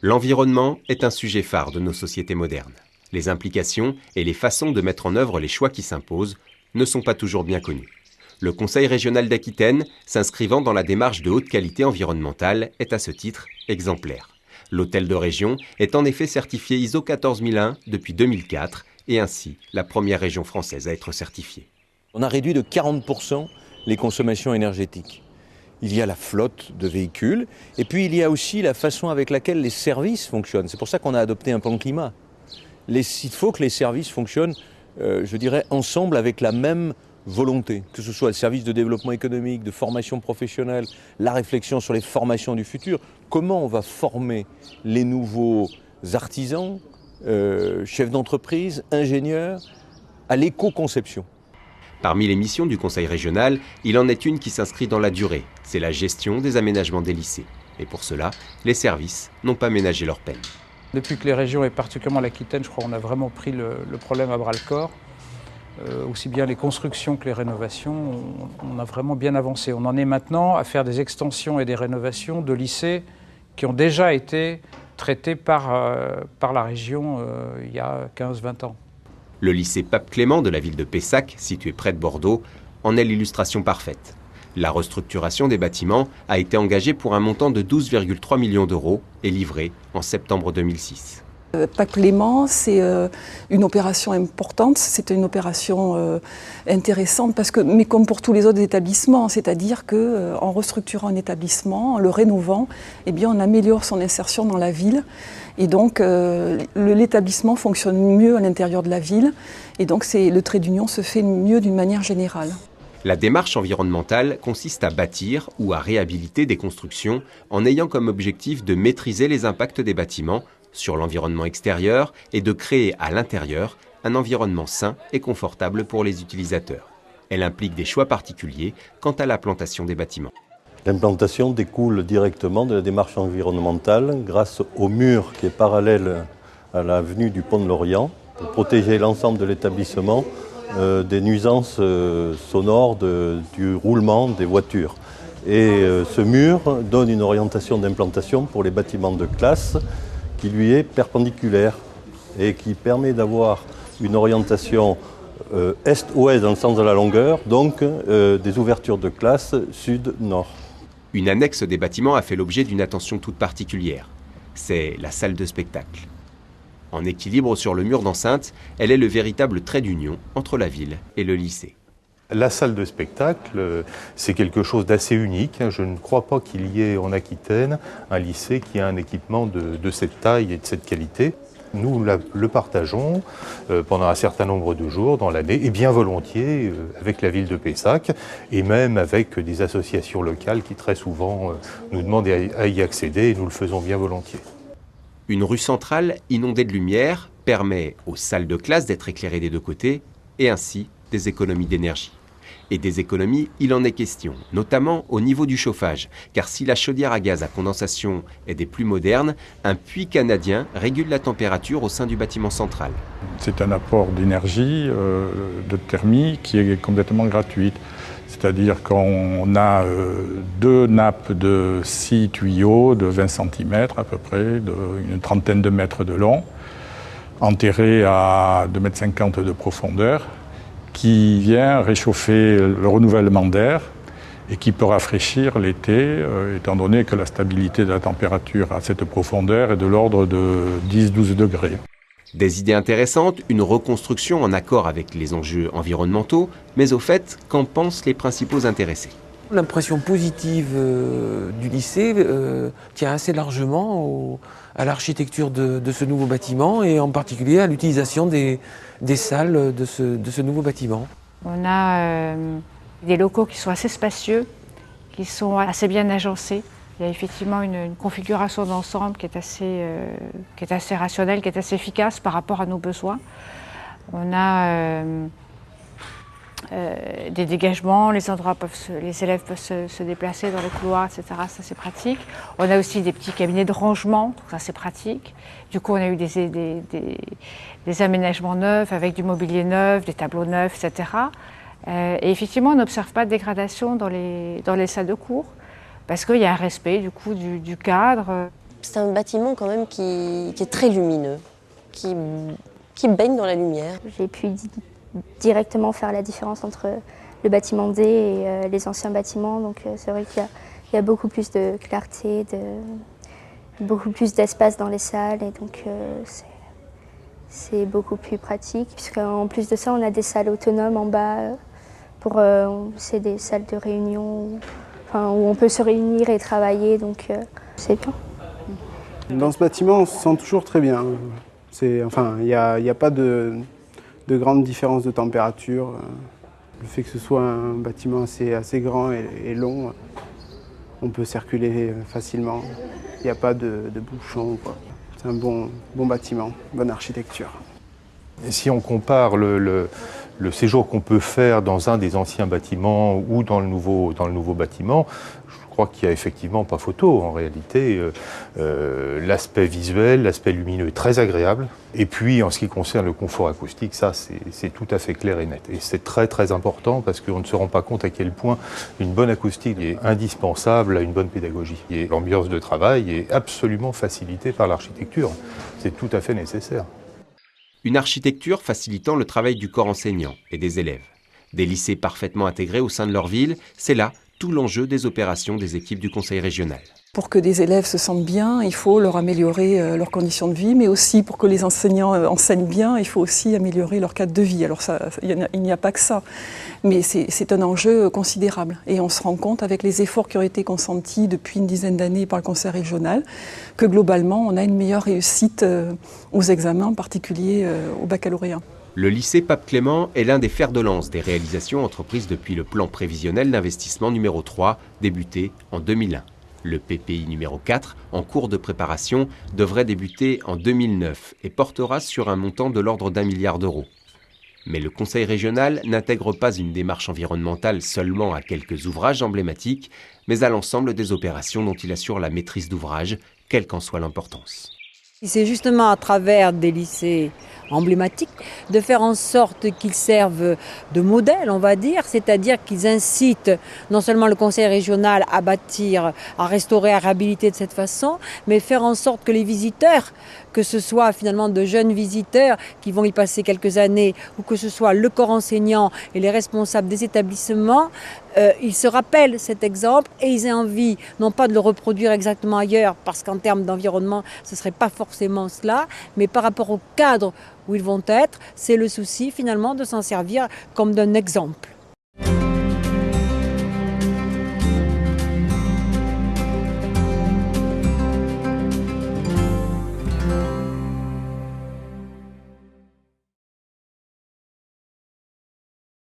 L'environnement est un sujet phare de nos sociétés modernes. Les implications et les façons de mettre en œuvre les choix qui s'imposent ne sont pas toujours bien connus. Le Conseil régional d'Aquitaine, s'inscrivant dans la démarche de haute qualité environnementale, est à ce titre exemplaire. L'hôtel de région est en effet certifié ISO 14001 depuis 2004 et ainsi la première région française à être certifiée. On a réduit de 40% les consommations énergétiques. Il y a la flotte de véhicules et puis il y a aussi la façon avec laquelle les services fonctionnent. C'est pour ça qu'on a adopté un plan climat. Il faut que les services fonctionnent, je dirais, ensemble avec la même volonté, que ce soit le service de développement économique, de formation professionnelle, la réflexion sur les formations du futur. Comment on va former les nouveaux artisans, chefs d'entreprise, ingénieurs, à l'éco-conception. Parmi les missions du Conseil régional, il en est une qui s'inscrit dans la durée. C'est la gestion des aménagements des lycées. Et pour cela, les services n'ont pas ménagé leur peine. Depuis que les régions, et particulièrement l'Aquitaine, je crois qu'on a vraiment pris le problème à bras-le-corps. Aussi bien les constructions que les rénovations, on a vraiment bien avancé. On en est maintenant à faire des extensions et des rénovations de lycées qui ont déjà été traités par la région il y a 15-20 ans. Le lycée Pape Clément de la ville de Pessac, situé près de Bordeaux, en est l'illustration parfaite. La restructuration des bâtiments a été engagée pour un montant de 12,3 millions d'euros et livrée en septembre 2006. Pape Clément, c'est une opération importante, c'est une opération intéressante, mais comme pour tous les autres établissements, c'est-à-dire qu'en restructurant un établissement, en le rénovant, eh bien, on améliore son insertion dans la ville. Et donc l'établissement fonctionne mieux à l'intérieur de la ville, et donc le trait d'union se fait mieux d'une manière générale. La démarche environnementale consiste à bâtir ou à réhabiliter des constructions en ayant comme objectif de maîtriser les impacts des bâtiments sur l'environnement extérieur et de créer à l'intérieur un environnement sain et confortable pour les utilisateurs. Elle implique des choix particuliers quant à la plantation des bâtiments. L'implantation découle directement de la démarche environnementale grâce au mur qui est parallèle à l'avenue du Pont de l'Orient pour protéger l'ensemble de l'établissement des nuisances sonores du roulement des voitures. Et ce mur donne une orientation d'implantation pour les bâtiments de classe qui lui est perpendiculaire et qui permet d'avoir une orientation est-ouest dans le sens de la longueur, donc des ouvertures de classe sud-nord. Une annexe des bâtiments a fait l'objet d'une attention toute particulière. C'est la salle de spectacle. En équilibre sur le mur d'enceinte, elle est le véritable trait d'union entre la ville et le lycée. La salle de spectacle, c'est quelque chose d'assez unique. Je ne crois pas qu'il y ait en Aquitaine un lycée qui a un équipement de cette taille et de cette qualité. Nous le partageons pendant un certain nombre de jours dans l'année, et bien volontiers avec la ville de Pessac, et même avec des associations locales qui très souvent nous demandent à y accéder, et nous le faisons bien volontiers. Une rue centrale inondée de lumière permet aux salles de classe d'être éclairées des deux côtés, et ainsi des économies d'énergie. Et des économies, il en est question, notamment au niveau du chauffage, car si la chaudière à gaz à condensation est des plus modernes, un puits canadien régule la température au sein du bâtiment central. C'est un apport d'énergie, de thermie qui est complètement gratuite. C'est-à-dire qu'on a deux nappes de 6 tuyaux de 20 cm à peu près, une trentaine de mètres de long, enterrés à 2,50 m de profondeur, qui vient réchauffer le renouvellement d'air et qui peut rafraîchir l'été, étant donné que la stabilité de la température à cette profondeur est de l'ordre de 10-12 degrés. Des idées intéressantes, une reconstruction en accord avec les enjeux environnementaux, mais au fait, qu'en pensent les principaux intéressés ? L'impression positive du lycée tient assez largement à l'architecture de ce nouveau bâtiment et en particulier à l'utilisation des salles de ce nouveau bâtiment. On a des locaux qui sont assez spacieux, qui sont assez bien agencés. Il y a effectivement une configuration d'ensemble qui est assez rationnelle, qui est assez efficace par rapport à nos besoins. On a des dégagements, les élèves peuvent se déplacer dans les couloirs, etc. Ça c'est pratique. On a aussi des petits cabinets de rangement, donc ça c'est pratique. Du coup on a eu des aménagements neufs avec du mobilier neuf, des tableaux neufs, etc. Et effectivement on n'observe pas de dégradation dans les salles de cours parce qu'il y a un respect du coup du cadre. C'est un bâtiment quand même qui est très lumineux, qui baigne dans la lumière. J'ai pu directement faire la différence entre le bâtiment D et les anciens bâtiments. Donc c'est vrai qu'il y a beaucoup plus de clarté, beaucoup plus d'espace dans les salles et donc c'est beaucoup plus pratique. Puisqu'en plus de ça, on a des salles autonomes en bas. C'est des salles de réunion où on peut se réunir et travailler, donc c'est bien. Dans ce bâtiment, on se sent toujours très bien. Il n'y a pas de grande différence de température. Le fait que ce soit un bâtiment assez grand et long, on peut circuler facilement. Il n'y a pas de bouchons. C'est un bon bâtiment, bonne architecture. Et si on compare le séjour qu'on peut faire dans un des anciens bâtiments ou dans le nouveau bâtiment, je crois qu'il n'y a effectivement pas photo. En réalité, l'aspect visuel, l'aspect lumineux est très agréable. Et puis, en ce qui concerne le confort acoustique, ça, c'est tout à fait clair et net. Et c'est très, très important parce qu'on ne se rend pas compte à quel point une bonne acoustique est indispensable à une bonne pédagogie. Et l'ambiance de travail est absolument facilitée par l'architecture. C'est tout à fait nécessaire. Une architecture facilitant le travail du corps enseignant et des élèves. Des lycées parfaitement intégrés au sein de leur ville, c'est là tout l'enjeu des opérations des équipes du Conseil régional. Pour que des élèves se sentent bien, il faut leur améliorer leurs conditions de vie, mais aussi pour que les enseignants enseignent bien, il faut aussi améliorer leur cadre de vie. Alors il n'y a pas que ça, mais c'est un enjeu considérable. Et on se rend compte avec les efforts qui ont été consentis depuis une dizaine d'années par le Conseil régional, que globalement on a une meilleure réussite aux examens, en particulier au baccalauréat. Le lycée Pape Clément est l'un des fers de lance des réalisations entreprises depuis le plan prévisionnel d'investissement numéro 3, débuté en 2001. Le PPI numéro 4, en cours de préparation, devrait débuter en 2009 et portera sur un montant de l'ordre d'1 milliard d'euros. Mais le Conseil régional n'intègre pas une démarche environnementale seulement à quelques ouvrages emblématiques, mais à l'ensemble des opérations dont il assure la maîtrise d'ouvrage, quelle qu'en soit l'importance. C'est justement à travers des lycées emblématiques de faire en sorte qu'ils servent de modèle, on va dire, c'est-à-dire qu'ils incitent non seulement le conseil régional à bâtir, à restaurer, à réhabiliter de cette façon, mais faire en sorte que les visiteurs, que ce soit finalement de jeunes visiteurs qui vont y passer quelques années, ou que ce soit le corps enseignant et les responsables des établissements, ils se rappellent cet exemple et ils aient envie, non pas de le reproduire exactement ailleurs, parce qu'en termes d'environnement, ce ne serait pas forcément cela, mais par rapport au cadre où ils vont être, c'est le souci finalement de s'en servir comme d'un exemple.